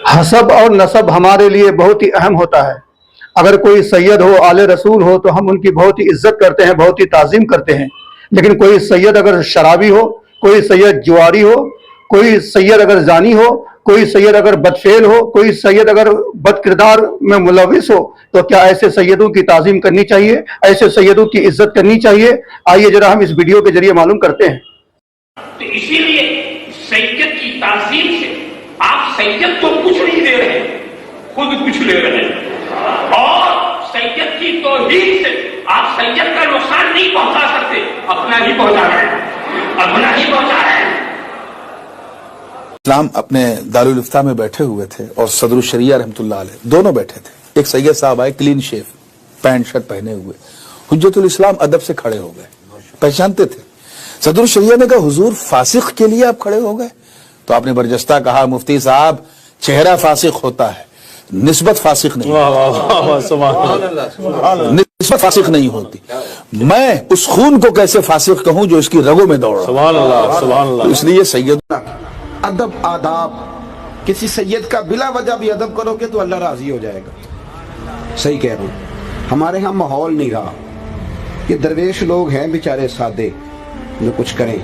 حسب اور نسب ہمارے لیے بہت ہی اہم ہوتا ہے. اگر کوئی سید ہو، آل رسول ہو، تو ہم ان کی بہت ہی عزت کرتے ہیں، بہت ہی تعظیم کرتے ہیں. لیکن کوئی سید اگر شرابی ہو، کوئی سید جواری ہو، کوئی سید اگر زانی ہو، کوئی سید اگر بدفعل ہو، کوئی سید اگر بد کردار میں ملوث ہو، تو کیا ایسے سیدوں کی تعظیم کرنی چاہیے؟ ایسے سیدوں کی عزت کرنی چاہیے؟ آئیے ذرا ہم اس ویڈیو کے ذریعے معلوم کرتے ہیں. تو اسی لیے سید کی تعظیم سے آپ سید تو کچھ نہیں دے رہے، خود کچھ لے رہے ہیں، اور سید کی توحید سے آپ سید کا نقصان نہیں پہنچا سکتے، اپنا ہی پہنچا رہے ہیں، اپنا ہی پہنچا رہے ہیں. اسلام اپنے دارالفتہ میں بیٹھے ہوئے تھے اور صدر الشریعہ رحمۃ اللہ علیہ دونوں بیٹھے تھے. ایک سید صاحب آئے کلین شیف، پینٹ شرٹ پہنے ہوئے. حجت الاسلام ادب سے کھڑے ہو گئے، پہچانتے تھے. صدر الشریعہ نے کہا حضور فاسق کے لیے آپ کھڑے ہو گئے؟ تو آپ نے برجستہ کہا مفتی صاحب چہرہ فاسق ہوتا ہے، نسبت فاسق نہیں، نسبت فاسق نہیں ہوتی. میں اس خون کو کیسے فاسق کہوں جو اس کی رگوں میں دوڑ رہا؟ سبحان اللہ سبحان اللہ. اس لیے سید ادب آداب، کسی سید کا بلا وجہ بھی ادب کرو گے تو اللہ راضی ہو جائے گا. صحیح کہہ رہا ہوں. ہمارے ہاں ماحول نہیں رہا. یہ درویش لوگ ہیں بیچارے سادے جو کچھ کریں.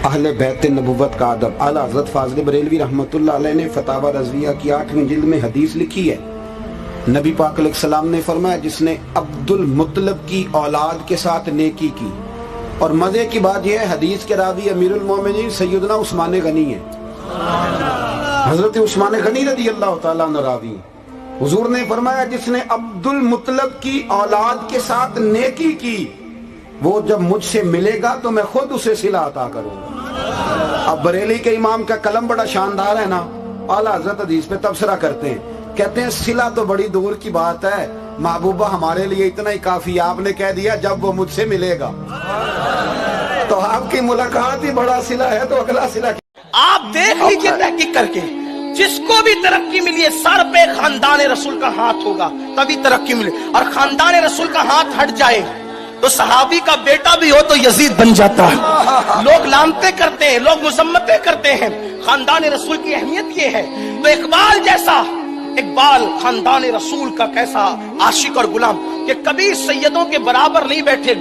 اہل بیت نبوت کا ادب. اعلیٰ حضرت فاضل بریلوی رحمۃ اللہ علیہ نے فتاوی رضویہ کی 8ویں جلد میں حدیث لکھی ہے. نبی پاک علیہ السلام نے فرمایا جس نے عبد المطلب کی اولاد کے ساتھ نیکی کی. اور مزے کی بات یہ ہے حدیث کے راوی امیر المومنین سیدنا عثمان غنی ہے. حضرت عثمان غنی رضی اللہ تعالیٰ عنہ راوی. حضور نے فرمایا جس نے عبد المطلب کی اولاد کے ساتھ نیکی کی وہ جب مجھ سے ملے گا تو میں خود اسے صلہ عطا کروں گا. اب بریلی کے امام کا قلم بڑا شاندار ہے نا. اعلیٰ حضرت حدیث پہ تبصرہ کرتے ہیں، کہتے ہیں صلہ تو بڑی دور کی بات ہے، محبوبہ ہمارے لیے اتنا ہی کافی. آپ نے کہہ دیا جب وہ مجھ سے ملے گا. تو آپ کی ملاقات ہی بڑا صلہ ہے، تو اگلا صلہ آپ دیکھ لیجئے تحقیق کر کے، جس کو بھی ترقی ملی ہے سر پہ خاندان رسول کا ہاتھ ہوگا تبھی ترقی ملے. اور خاندان رسول کا ہاتھ ہٹ جائے تو صحابی کا بیٹا بھی ہو تو یزید بن جاتا ہے. لوگ لانتے کرتے ہیں، لوگ مذمتیں کرتے ہیں. خاندان رسول کی اہمیت یہ ہے. تو اقبال جیسا، اقبال خاندان رسول کا کیسا عاشق اور غلام کہ کبھی سیدوں کے برابر نہیں بیٹھے.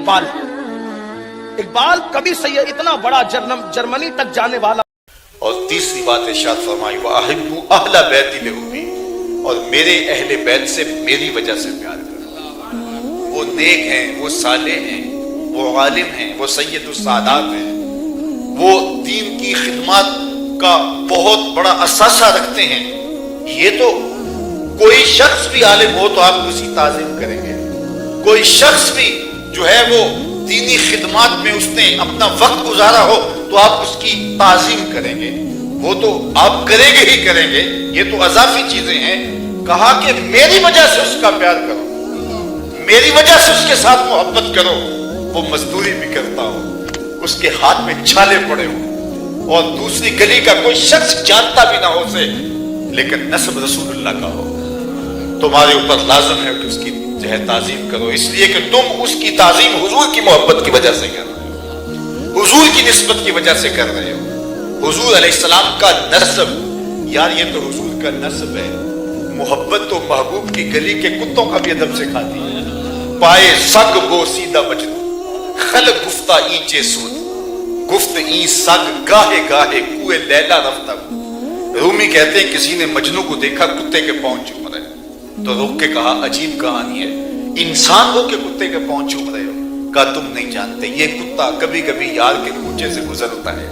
اقبال کبھی سید اتنا بڑا جرمنی تک جانے والا. اور تیسری بات ارشاد فرمائی وَأَحِبُّ أَهْلَ بَيْتِ لِحُبِّهِمْ، اور میرے اہل بیت سے میری وجہ سے پیار کرو. وہ نیک ہیں، وہ صالح ہیں، وہ عالم ہیں، وہ سید السادات ہیں، وہ دین کی خدمات کا بہت بڑا اثاثہ رکھتے ہیں. یہ تو کوئی شخص بھی عالم ہو تو آپ اس کی تعظیم کریں گے. کوئی شخص بھی جو ہے وہ دینی خدمات میں اس نے اپنا وقت گزارا ہو تو آپ اس کی تعظیم کریں گے. وہ تو آپ کریں گے ہی کریں گے. یہ تو اضافی چیزیں ہیں. کہا کہ میری وجہ سے اس کا پیار کرو، میری وجہ سے اس کے ساتھ محبت کرو. وہ مزدوری بھی کرتا ہو، اس کے ہاتھ میں چھالے پڑے ہو اور دوسری گلی کا کوئی شخص جانتا بھی نہ ہو اسے، لیکن نسب رسول اللہ کا ہو. تمہارے اوپر لازم ہے کہ اس کی جو ہے تعظیم کرو، اس لیے کہ تم اس کی تعظیم حضور کی محبت کی وجہ سے کر رہے ہو، حضور کی نسبت کی وجہ سے کر رہے ہو. حضور علیہ السلام کا نسب، یار یہ تو حضور کا نسب ہے. محبت تو محبوب کی گلی کے کتوں کا بھی ادب سکھاتی ہے. پائے سگ بو سیدھا مجنو، خلق گفتہ اینچے سود، گفت این سگ گاہے گاہے کوئے لیلا رفتہ. رومی کہتے ہیں کسی نے مجنو کو دیکھا کتے کے پاؤں چوم رہے تو روک کے کہا عجیب کہانی ہے، انسان ہو کے کتے کے پاؤں چوم رہے ہو. کہا تم نہیں جانتے یہ کتا کبھی کبھی یار کے کوچے سے گزرتا ہے.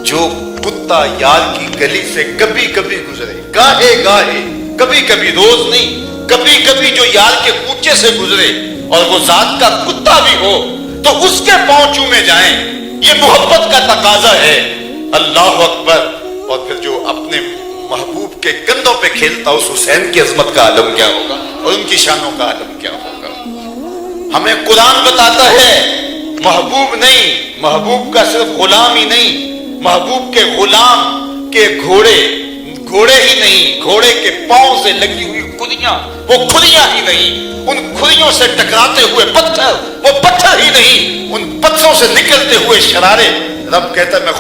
جو کتا یار کی گلی سے کبھی کبھی گزرے، گاہے گاہے، کبھی کبھی، روز نہیں، کبھی کبھی جو یار کے کوچے سے گزرے اور وہ ذات کا کتا بھی ہو تو اس کے پاؤں چومے جائیں، یہ محبت کا تقاضا ہے. اللہ اکبر. اور پھر جو اپنے محبوب کے کندھوں پہ کھیلتا اس حسین کی عظمت کا عالم کیا ہوگا اور ان کی شانوں کا عالم کیا ہوگا. ہمیں قرآن بتاتا ہے محبوب نہیں، محبوب کا صرف غلام ہی نہیں، محبوب کے غلام کے گھوڑے ہی نہیں، گھوڑے کے پاؤں سے لگی ہوئی کھلیاں وہ کھلیاں ہی نہیں، ان کھلیوں سے ٹکراتے ہوئے پتھر وہ پتھر ہی نہیں، ان پتھروں سے نکلتے ہوئے شرارے. رب کہتا ہے میں